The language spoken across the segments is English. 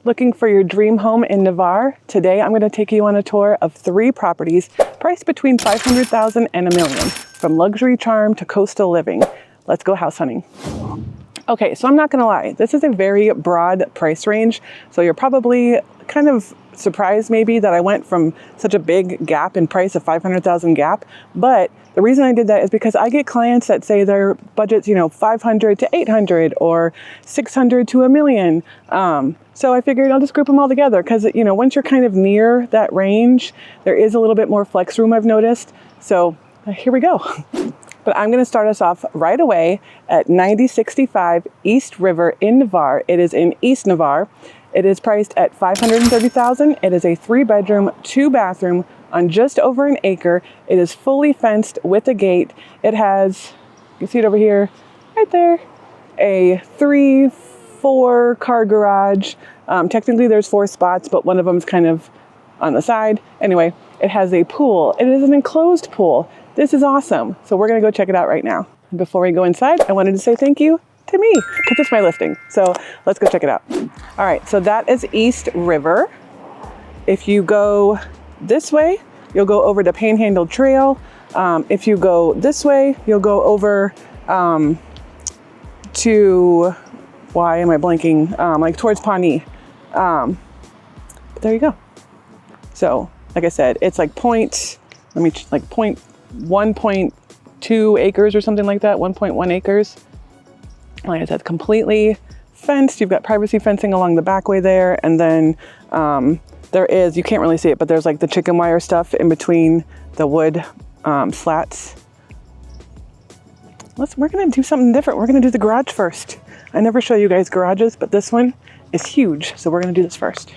Looking for your dream home in Navarre? Today I'm going to take you on a tour of 3 properties priced between $500,000 and $1 million, from luxury charm to coastal living. Let's go house hunting. Okay, so I'm not going to lie, this is a very broad price range, so you're probably kind of surprised maybe that I went from such a big gap in price, of $500,000 gap, but the reason I did that is because I get clients that say their budget's, $500 to $800 or $600 to $1 million. So I figured I'll just group them all together because, once you're kind of near that range, there is a little bit more flex room, I've noticed. So here we go. But I'm going to start us off right away at 9065 East River in Navarre. It is in East Navarre. It is priced at $530,000. It is a 3-bedroom, 2-bathroom on just over an acre. It is fully fenced with a gate. It has, you can see it over here, right there, a 3-4 car garage. Technically there's 4 spots, but one of them is kind of on the side. Anyway, it has a pool. It is an enclosed pool. This is awesome. So we're gonna go check it out right now. Before we go inside, I wanted to say thank you to me, because it's my listing. So let's go check it out. All right, so that is East River. If you go this way, you'll go over the Panhandle Trail. If you go this way, you'll go over to, why am I blanking? Like towards Pawnee. There you go. So, like I said, it's like 1.2 acres or something like that, 1.1 acres. Like I said, completely fenced. You've got privacy fencing along the back way there. And then there is, you can't really see it, but there's like the chicken wire stuff in between the wood slats. We're gonna do something different. We're gonna do the garage first. I never show you guys garages, but this one is huge. So we're gonna do this first.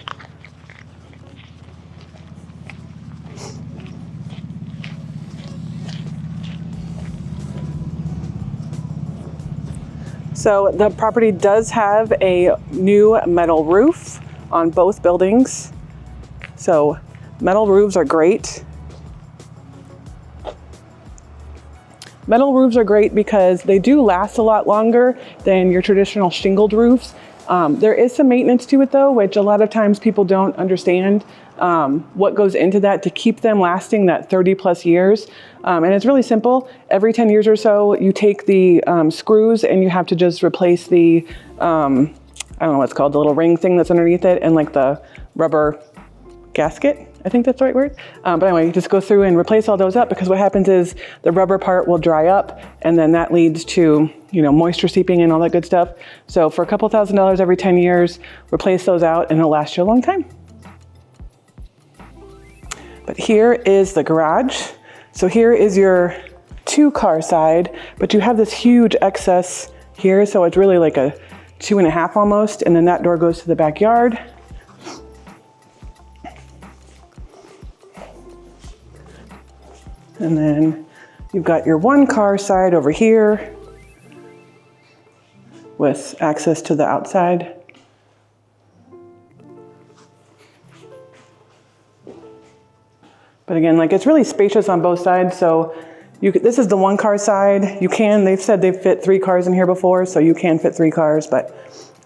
So the property does have a new metal roof on both buildings. So metal roofs are great. Metal roofs are great because they do last a lot longer than your traditional shingled roofs. There is some maintenance to it though, which a lot of times people don't understand what goes into that to keep them lasting that 30 plus years. And it's really simple. Every 10 years or so, you take the screws and you have to just replace the, I don't know what it's called, the little ring thing that's underneath it, and like the rubber gasket. I think that's the right word. But anyway, you just go through and replace all those up, because what happens is the rubber part will dry up, and then that leads to, moisture seeping and all that good stuff. So for a couple $1,000s every 10 years, replace those out and it'll last you a long time. But here is the garage. So here is your 2-car side, but you have this huge excess here. So it's really like a 2.5 almost. And then that door goes to the backyard. And then you've got your 1-car side over here with access to the outside. But again, it's really spacious on both sides. So this is the 1-car side. They've said they've fit 3 cars in here before, so you can fit 3 cars, but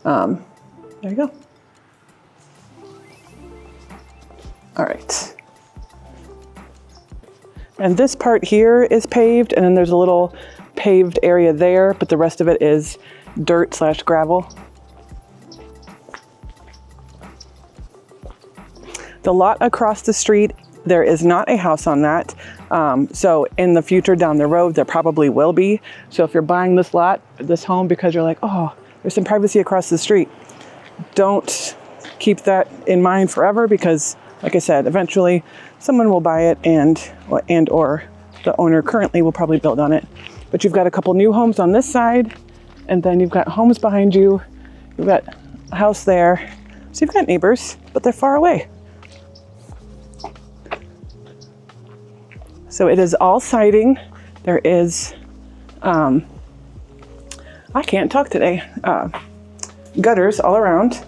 there you go. All right. And this part here is paved, and then there's a little paved area there, but the rest of it is dirt/gravel. The lot across the street, there is not a house on that. So in the future down the road, there probably will be. So if you're buying this home because you're like, oh, there's some privacy across the street, don't keep that in mind forever, because like I said, eventually someone will buy it and or the owner currently will probably build on it. But you've got a couple new homes on this side, and then you've got homes behind you. You've got a house there. So you've got neighbors, but they're far away. So it is all siding. There is, I can't talk today, gutters all around.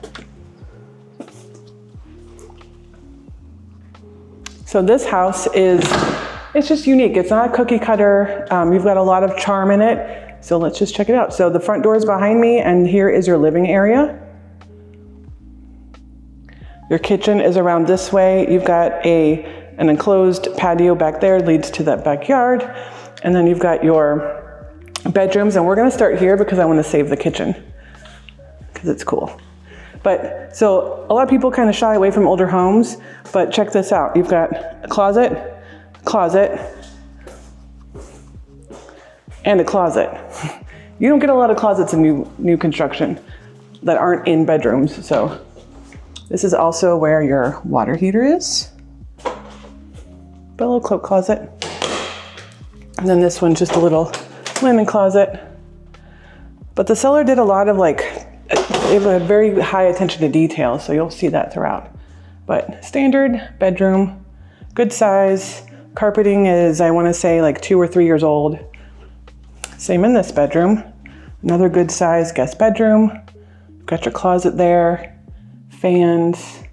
So this house it's just unique. It's not a cookie cutter. You've got a lot of charm in it. So let's just check it out. So the front door is behind me, and here is your living area. Your kitchen is around this way. You've got an enclosed patio back there, leads to that backyard. And then you've got your bedrooms, and we're gonna start here because I wanna save the kitchen because it's cool. But so a lot of people kind of shy away from older homes, but check this out. You've got a closet, and a closet. You don't get a lot of closets in new construction that aren't in bedrooms. So this is also where your water heater is. But a little cloak closet. And then this one's just a little linen closet. But the seller did a lot of they have a very high attention to detail, so you'll see that throughout. But standard bedroom, good size. Carpeting is, I wanna say, like 2 or 3 years old. Same in this bedroom. Another good size guest bedroom. Got your closet there, fans,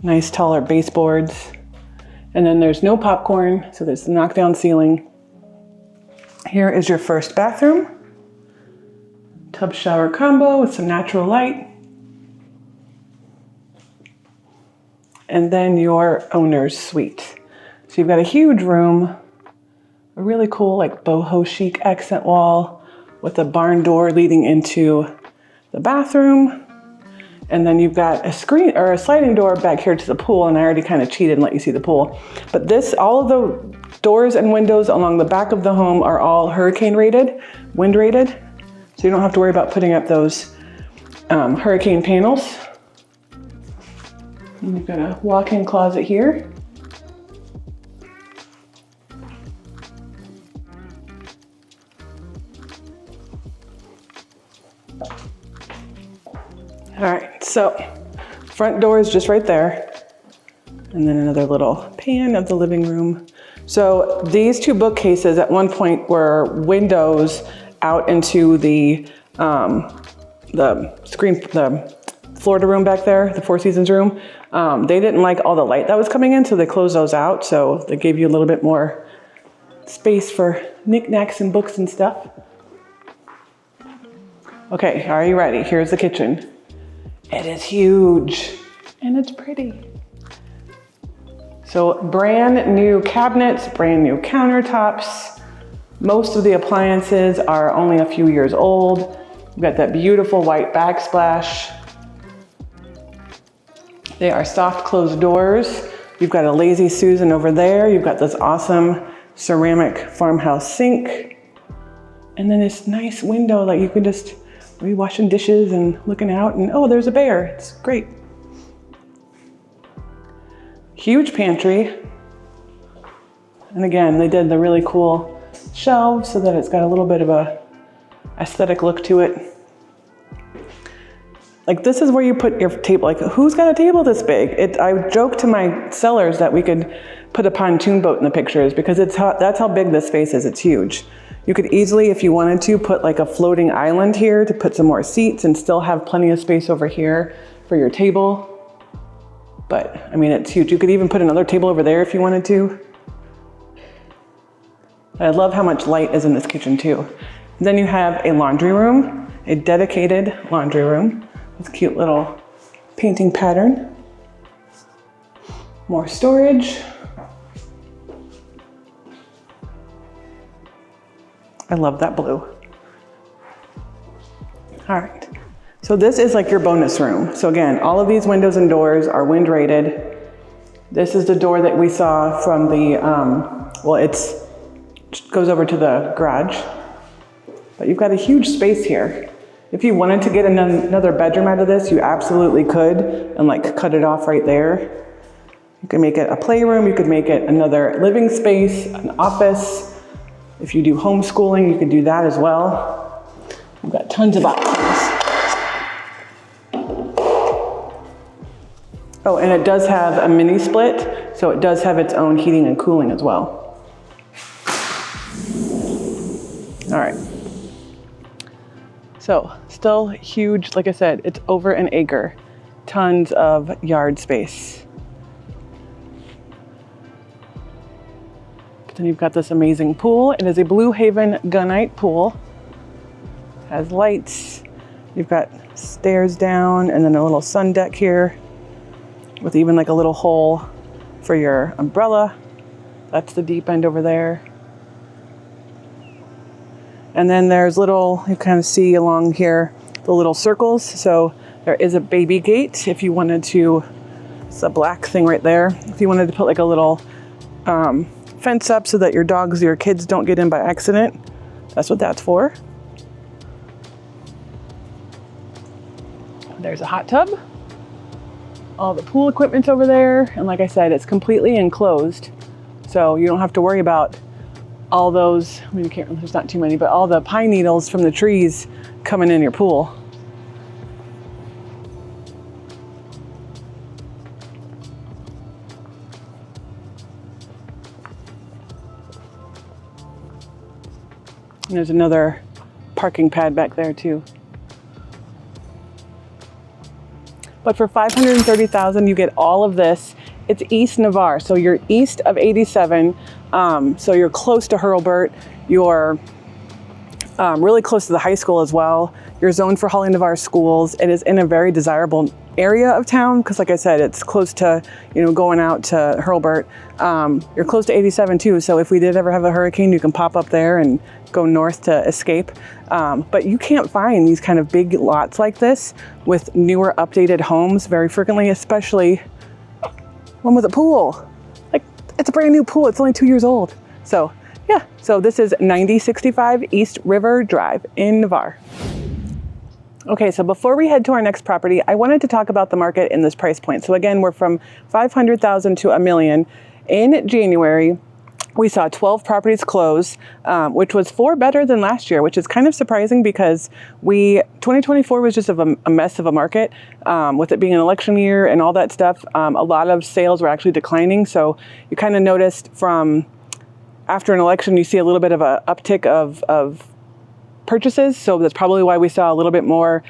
nice taller baseboards. And then there's no popcorn, so there's the knockdown ceiling. Here is your first bathroom. Tub shower combo with some natural light. And then your owner's suite. So you've got a huge room, a really cool boho chic accent wall with a barn door leading into the bathroom. And then you've got a screen or a sliding door back here to the pool, and I already kind of cheated and let you see the pool. But all of the doors and windows along the back of the home are all hurricane rated, wind rated. So you don't have to worry about putting up those hurricane panels. And you've got a walk-in closet here. All right, so front door is just right there. And then another little pan of the living room. So these 2 bookcases at one point were windows out into the Florida room back there, the Four Seasons room. They didn't like all the light that was coming in, so they closed those out. So they gave you a little bit more space for knickknacks and books and stuff. Okay, are you ready? Here's the kitchen. It is huge and it's pretty. So brand new cabinets, brand new countertops. Most of the appliances are only a few years old. You've got that beautiful white backsplash. They are soft closed doors. You've got a Lazy Susan over there. You've got this awesome ceramic farmhouse sink. And then this nice window that you can just be washing dishes and looking out, and oh, there's a bear. It's great. Huge pantry. And again, they did the really cool shelves so that it's got a little bit of a aesthetic look to it. This is where you put your table. Who's got a table this big? I joke to my sellers that we could put a pontoon boat in the pictures because that's how big this space is. It's huge. You could easily, if you wanted to, put a floating island here to put some more seats and still have plenty of space over here for your table. But I mean, it's huge. You could even put another table over there if you wanted to. I love how much light is in this kitchen too. Then you have a laundry room, a dedicated laundry room with cute little painting pattern. More storage. I love that blue. All right, so this is your bonus room. So again, all of these windows and doors are wind rated. This is the door that we saw from the, it goes over to the garage. But you've got a huge space here. If you wanted to get another bedroom out of this, you absolutely could, and cut it off right there. You can make it a playroom, you could make it another living space, an office. If you do homeschooling, you could do that as well. We've got tons of options. Oh, and it does have a mini split, so it does have its own heating and cooling as well. All right. So still huge, like I said, it's over an acre. Tons of yard space. Then you've got this amazing pool. It is a Blue Haven gunite pool. Has lights. You've got stairs down and then a little sun deck here. with even like a little hole for your umbrella. That's the deep end over there. And then there's little, you kind of see along here, the little circles. So there is a baby gate if you wanted to, it's a black thing right there. If you wanted to put like a little fence up so that your dogs or your kids don't get in by accident, that's what that's for. There's a hot tub. All the pool equipment's over there. And like I said, it's completely enclosed. So you don't have to worry about all those, I mean, you can't, there's not too many, but all the pine needles from the trees coming in your pool. And there's another parking pad back there too. But for $530,000, you get all of this. It's East Navarre, so you're east of 87. So you're close to Hurlburt. You're really close to the high school as well. You're zoned for Holly Navarre schools. It is in a very desirable area of town because, like I said, it's close to, you know, going out to Hurlburt. You're close to 87 too, so if we did ever have a hurricane, you can pop up there and go north to escape. But you can't find these kind of big lots like this with newer, updated homes very frequently, especially one with a pool. Like, it's a brand new pool. It's only 2 years old. So yeah, so this is 9065 East River Drive in Navarre. Okay, so before we head to our next property, I wanted to talk about the market in this price point. So again, we're from 500,000 to $1 million. In January, we saw 12 properties close, which was 4 better than last year, which is kind of surprising because 2024 was just a mess of a market, with it being an election year and all that stuff. A lot of sales were actually declining. So you kind of noticed from after an election, you see a little bit of an uptick of purchases. So that's probably why we saw a little bit more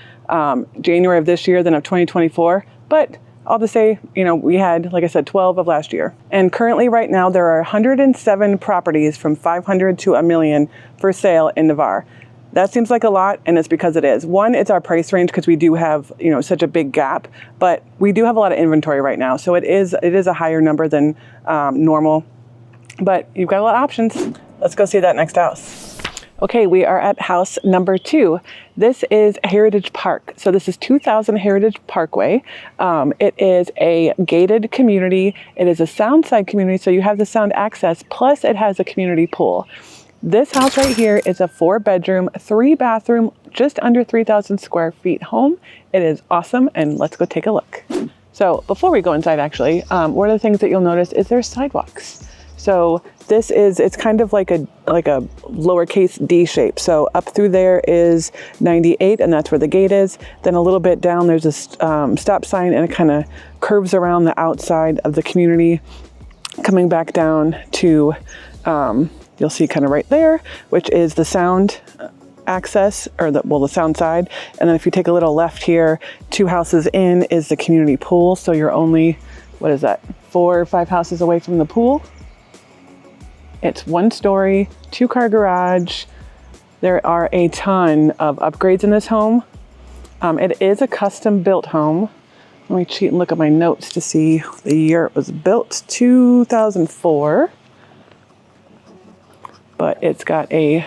January of this year than of 2024. But all to say, you know, we had, like I said, 12 of last year. And currently right now, there are 107 properties from 500 to $1 million for sale in Navarre. That seems like a lot, and it's because it is. One, it's our price range because we do have, you know, such a big gap, but we do have a lot of inventory right now. So it is a higher number than normal, but you've got a lot of options. Let's go see that next house. Okay, we are at house number 2. This is Heritage Park. So this is 2000 Heritage Parkway. It is a gated community. It is a sound side community, so you have the sound access, plus it has a community pool. This house right here is a 4-bedroom, 3-bathroom, just under 3,000 square feet home. It is awesome, and let's go take a look. So before we go inside, actually, one of the things that you'll notice is there's sidewalks. So this is, it's kind of like a lowercase D shape. So up through there is 98, and that's where the gate is. Then a little bit down, there's a stop sign, and it kind of curves around the outside of the community, coming back down to, you'll see kind of right there, which is the sound access, or the sound side. And then if you take a little left here, 2 houses in is the community pool. So you're only, what is that, 4 or 5 houses away from the pool. It's 1-story, 2-car garage. There are a ton of upgrades in this home. It is a custom built home. Let me cheat and look at my notes to see the year it was built, 2004. But it's got a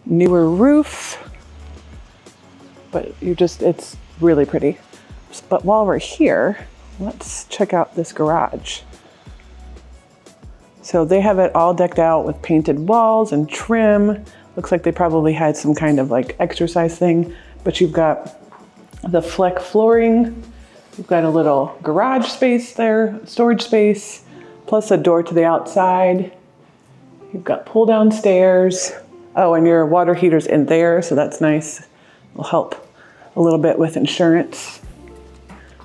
newer roof, but it's really pretty. But while we're here, let's check out this garage. So they have it all decked out with painted walls and trim. Looks like they probably had some kind of like exercise thing, but you've got the Fleck flooring. You've got a little garage space there, storage space, plus a door to the outside. You've got pull down stairs. Oh, and your water heater's in there, so that's nice. It'll help a little bit with insurance.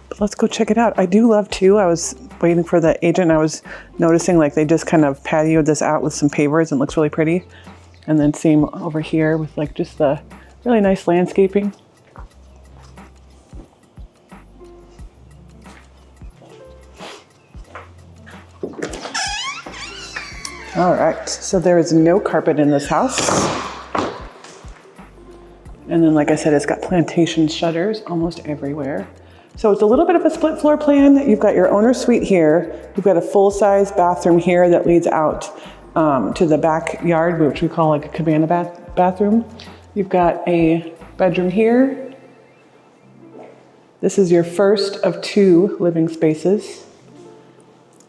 But let's go check it out. I do love too, I was waiting for the agent, I was noticing like they just kind of patioed this out with some pavers and looks really pretty. And then same over here with like just the really nice landscaping. All right, so there is no carpet in this house. And then, like I said, it's got plantation shutters almost everywhere. So it's a little bit of a split floor plan. You've got your owner suite here. You've got a full-size bathroom here that leads out to the backyard, which we call like a cabana bathroom. You've got a bedroom here. This is your first of 2 living spaces.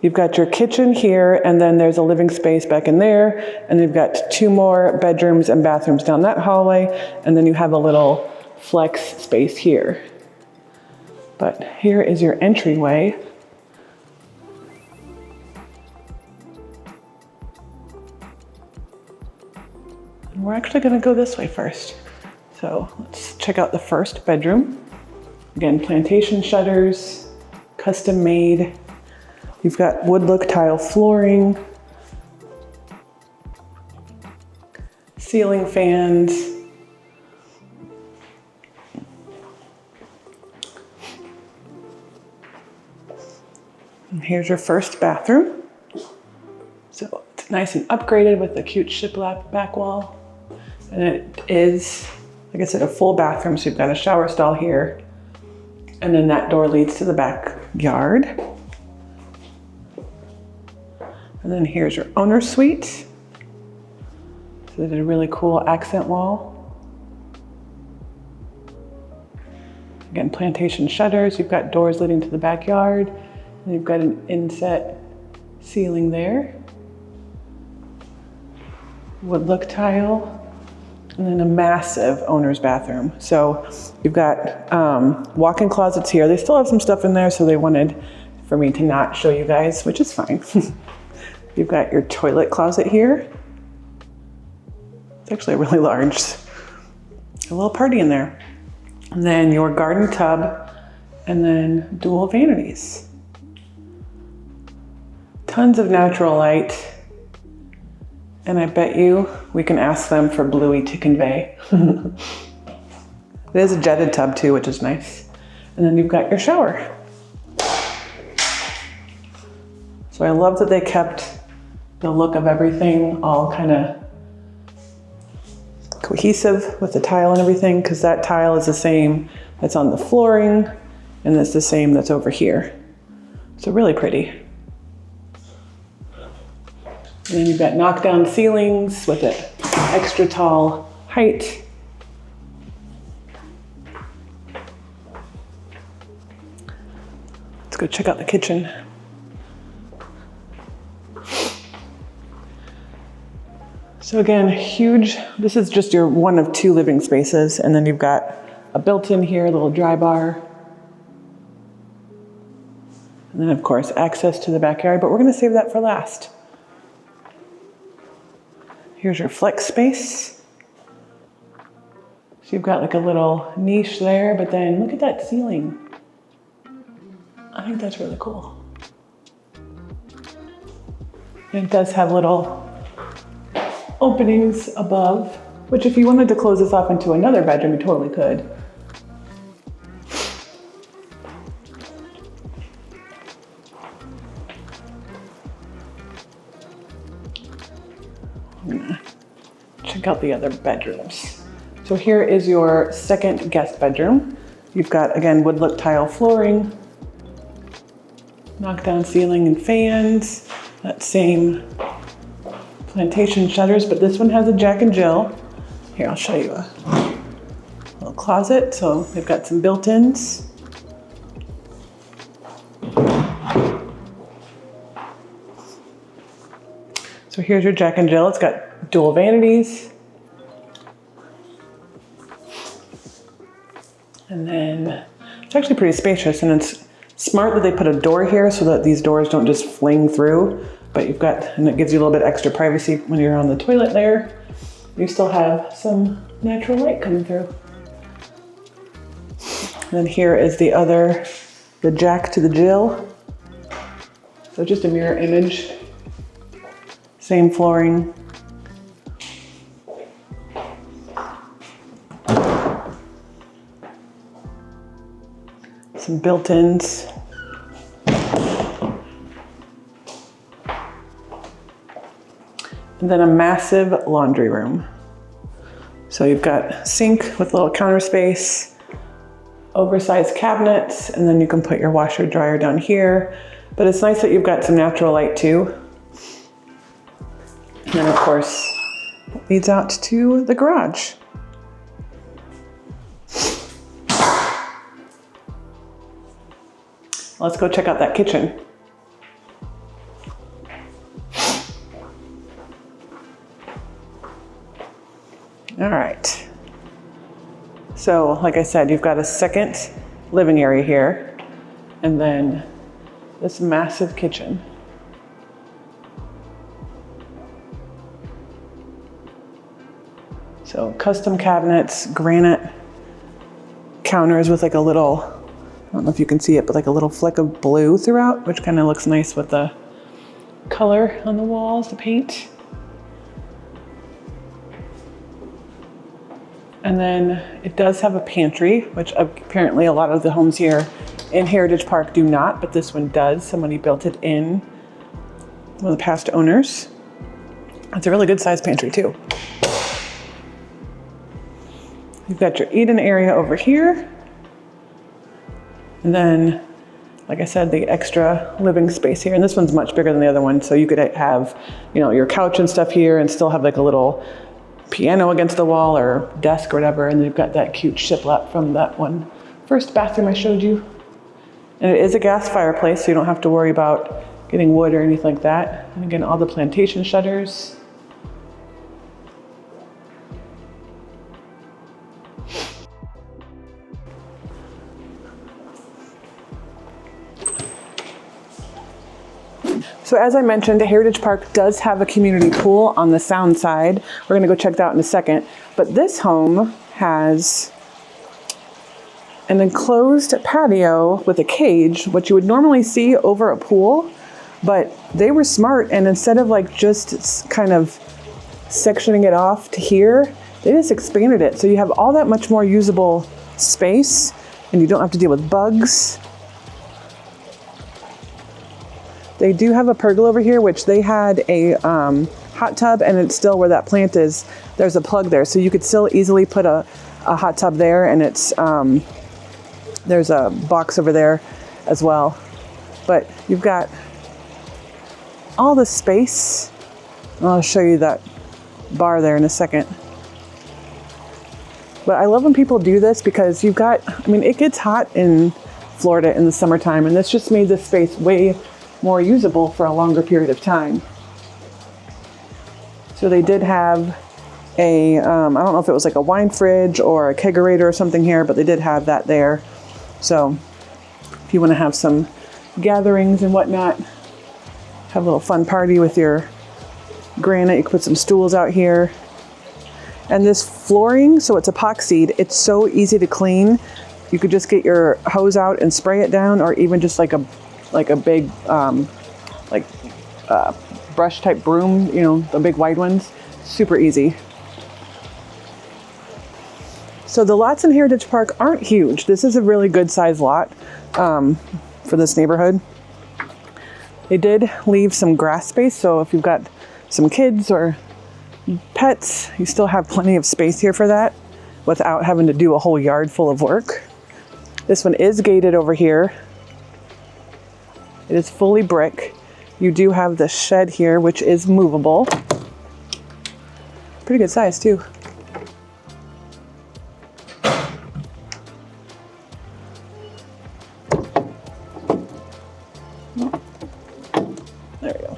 You've got your kitchen here, and then there's a living space back in there, and you've got 2 more bedrooms and bathrooms down that hallway, and then you have a little flex space here. But here is your entryway. And we're actually gonna go this way first. So let's check out the first bedroom. Again, plantation shutters, custom made. You've got wood look tile flooring, ceiling fans, and here's your first bathroom. So it's nice and upgraded with the cute shiplap back wall. And it is, like I said, a full bathroom. So you've got a shower stall here, and then that door leads to the backyard. And then here's your owner suite. So they did a really cool accent wall. Again, plantation shutters. You've got doors leading to the backyard. And you've got an inset ceiling there. Wood look tile. And then a massive owner's bathroom. So you've got walk-in closets here. They still have some stuff in there, so they wanted for me to not show you guys, which is fine. You've got your toilet closet here. It's actually really large. A little party in there. And then your garden tub, and then dual vanities. Tons of natural light. And I bet you we can ask them for Bluey to convey. It is a jetted tub too, which is nice. And then you've got your shower. So I love that they kept the look of everything all kind of cohesive with the tile and everything, because that tile is the same that's on the flooring, and it's the same that's over here. So really pretty. And then you've got knockdown ceilings with an extra tall height. Let's go check out the kitchen. So again, huge. This is just your one of 2 living spaces, and then you've got a built-in here, a little dry bar. And then of course, access to the backyard, but we're gonna save that for last. Here's your flex space. So you've got like a little niche there, but then look at that ceiling. I think that's really cool. And it does have little openings above, which if you wanted to close this off into another bedroom, you totally could. I'm gonna check out the other bedrooms. So here is your second guest bedroom. You've got, again, wood look tile flooring, knockdown ceiling and fans, that same plantation shutters, but this one has a Jack and Jill. Here, I'll show you a little closet. So they've got some built-ins. So here's your Jack and Jill. It's got dual vanities. And then it's actually pretty spacious, and it's smart that they put a door here so that these doors don't just fling through, but you've got, and it gives you a little bit extra privacy when you're on the toilet there. You still have some natural light coming through. And then here is the Jack to the Jill. So just a mirror image. Same flooring. Some built-ins. And then a massive laundry room. So you've got sink with a little counter space, Oversized cabinets, and then you can put your washer dryer down here. But it's nice that you've got some natural light too. And then of course, it leads out to the garage. Let's go check out that kitchen. All right. So, like I said, you've got a second living area here, and then this massive kitchen. So, custom cabinets, granite counters with like a little, I don't know if you can see it, but like a little fleck of blue throughout, which kind of looks nice with the color on the walls, the paint. And then it does have a pantry, which apparently a lot of the homes here in Heritage Park do not, but this one does. Somebody built it in, one of the past owners. It's a really good sized pantry too. You've got your eat-in area over here. And then, like I said, the extra living space here. And this one's much bigger than the other one. So you could have, you know, your couch and stuff here and still have like a little piano against the wall or desk or whatever. And then you've got that cute shiplap from that one first bathroom I showed you. And it is a gas fireplace, so you don't have to worry about getting wood or anything like that. And again, all the plantation shutters. So as I mentioned, Heritage Park does have a community pool on the sound side. We're gonna go check that out in a second. But this home has an enclosed patio with a cage, which you would normally see over a pool, but they were smart, and instead of like just kind of sectioning it off to here, they just expanded it. So you have all that much more usable space, and you don't have to deal with bugs. They do have a pergola over here, which they had a hot tub, and it's still where that plant is. There's a plug there, so you could still easily put a hot tub there, and it's there's a box over there as well. But you've got all the space. I'll show you that bar there in a second. But I love when people do this because you've got, I mean, it gets hot in Florida in the summertime, and this just made this space way more usable for a longer period of time. So they did have a, I don't know if it was like a wine fridge or a kegerator or something here, but they did have that there. So if you want to have some gatherings and whatnot, have a little fun party with your granite, you can put some stools out here. And this flooring, so it's epoxied, it's so easy to clean. You could just get your hose out and spray it down, or even just like a big brush type broom, you know, the big wide ones. Super easy. So the lots in Heritage Park aren't huge. This is a really good sized lot for this neighborhood. They did leave some grass space, so if you've got some kids or pets, you still have plenty of space here for that without having to do a whole yard full of work. This one is gated over here. It is fully brick. You do have the shed here, which is movable. Pretty good size too. There we go.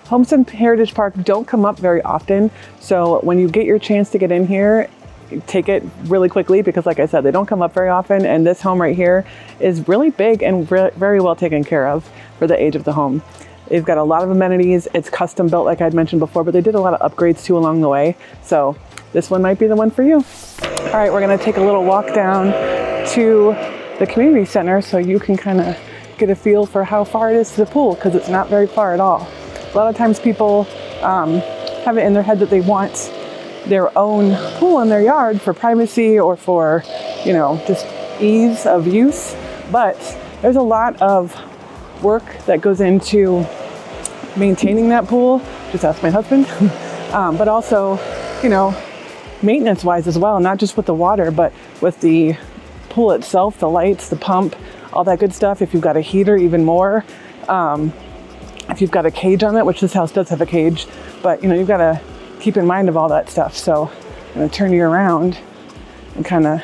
Homes in Heritage Park don't come up very often, so when you get your chance to get in here, take it really quickly because, like I said, they don't come up very often, and this home right here is really big and very well taken care of for the age of the home. They've got a lot of amenities. It's custom built, like I'd mentioned before, but they did a lot of upgrades too along the way, so this one might be the one for you. All right, we're gonna take a little walk down to the community center so you can kind of get a feel for how far it is to the pool, because it's not very far at all. A lot of times people have it in their head that they want their own pool in their yard for privacy or for, you know, just ease of use. But there's a lot of work that goes into maintaining that pool. Just ask my husband. But also, you know, maintenance wise as well, not just with the water, but with the pool itself, the lights, the pump, all that good stuff. If you've got a heater, even more. If you've got a cage on it, which this house does have a cage, but you know, you've got to keep in mind of all that stuff. So I'm going to turn you around and kind of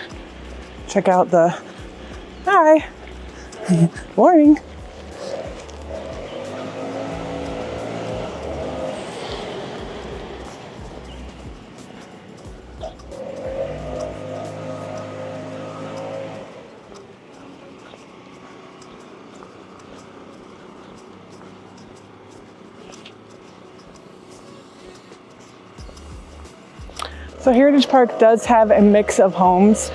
check out the, hi, morning. So Heritage Park does have a mix of homes.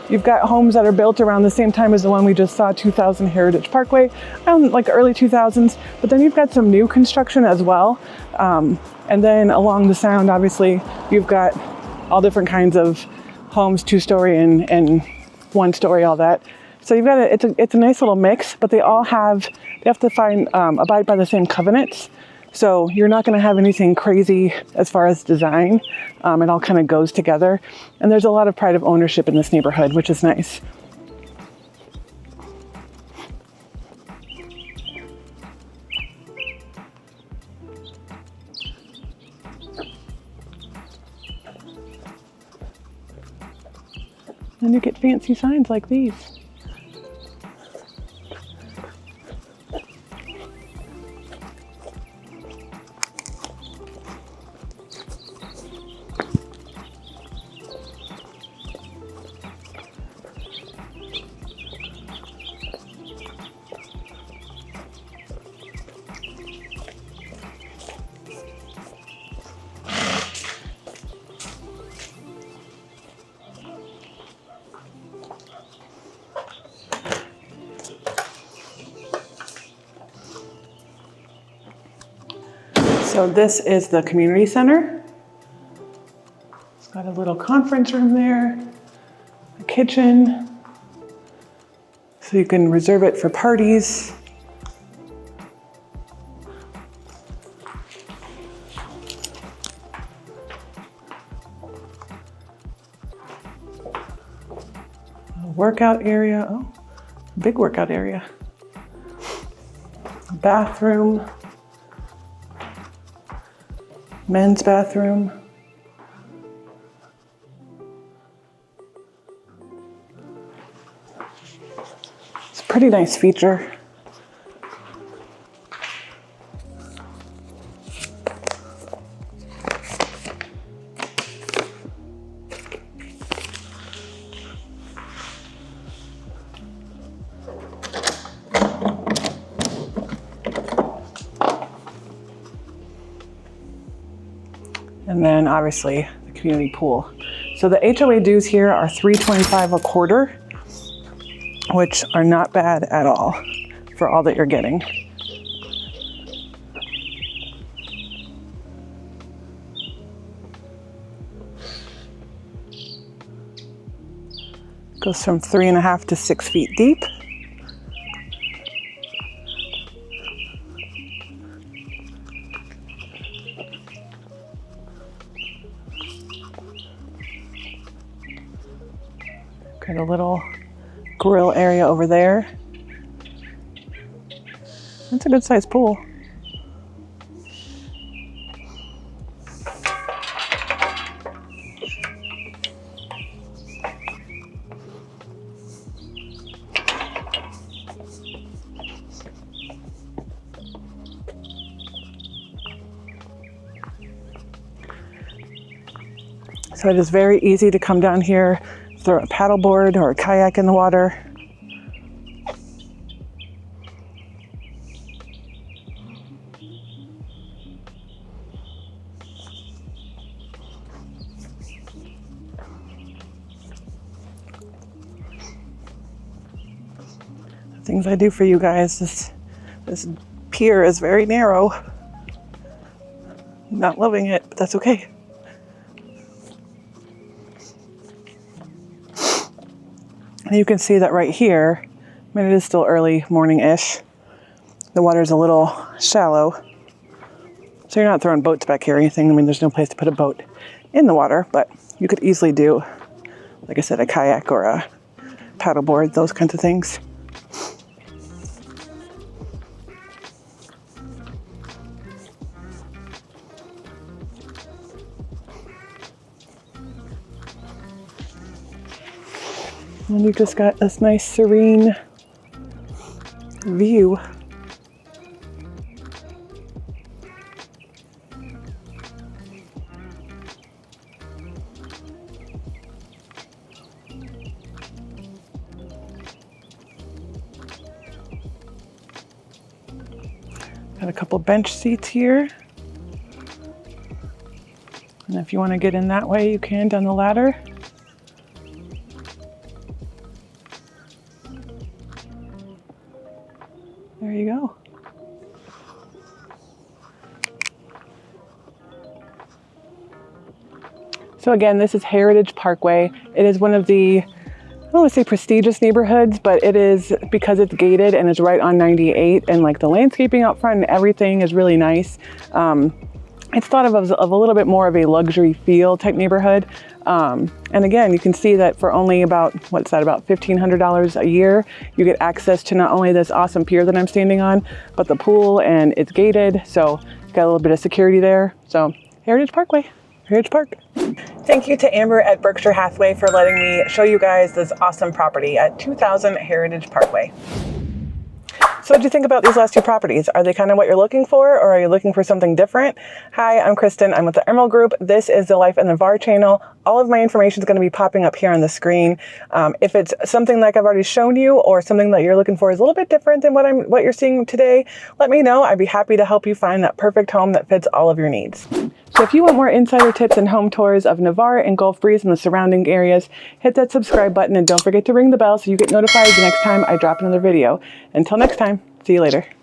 You've got homes that are built around the same time as the one we just saw, 2000 Heritage Parkway, like early 2000s. But then you've got some new construction as well. And then along the Sound, obviously, you've got all different kinds of homes, 2-story and 1-story, all that. So you've got it's a nice little mix, but they have to abide by the same covenants. So you're not going to have anything crazy as far as design. It all kind of goes together. And there's a lot of pride of ownership in this neighborhood, which is nice. Then you get fancy signs like these. So this is the community center. It's got a little conference room there, a kitchen, so you can reserve it for parties. A workout area, oh, a big workout area. A bathroom. Men's bathroom. It's a pretty nice feature. And then obviously the community pool. So the HOA dues here are $3.25 a quarter, which are not bad at all for all that you're getting. Goes from 3.5 to 6 feet deep. Got a little grill area over there. That's a good sized pool. So it is very easy to come down here, throw a paddleboard or a kayak in the water. The things I do for you guys, this pier is very narrow. Not loving it, but that's okay. And you can see that right here, I mean, it is still early morning-ish, the water's a little shallow. So you're not throwing boats back here or anything. I mean, there's no place to put a boat in the water, but you could easily do, like I said, a kayak or a paddleboard, those kinds of things. And you've just got this nice serene view. Got a couple bench seats here. And if you want to get in that way, you can down the ladder. There you go. So again, this is Heritage Parkway. It is one of the, I don't want to say prestigious neighborhoods, but it is because it's gated and it's right on 98, and like the landscaping out front and everything is really nice. It's thought of as a little bit more of a luxury feel type neighborhood. And again, you can see that for only about, what's that, about $1,500 a year, you get access to not only this awesome pier that I'm standing on, but the pool, and it's gated. So got a little bit of security there. So Heritage Parkway, Heritage Park. Thank you to Amber at Berkshire Hathaway for letting me show you guys this awesome property at 2000 Heritage Parkway. So what do you think about these last two properties? Are they kind of what you're looking for, or are you looking for something different? Hi, I'm Kristen. I'm with the Emerald Group. This is the Life in Navarre channel. All of my information is going to be popping up here on the screen. If it's something like I've already shown you, or something that you're looking for is a little bit different than what you're seeing today, let me know. I'd be happy to help you find that perfect home that fits all of your needs. So if you want more insider tips and home tours of Navarre and Gulf Breeze and the surrounding areas, hit that subscribe button and don't forget to ring the bell so you get notified the next time I drop another video. Until next time, see you later.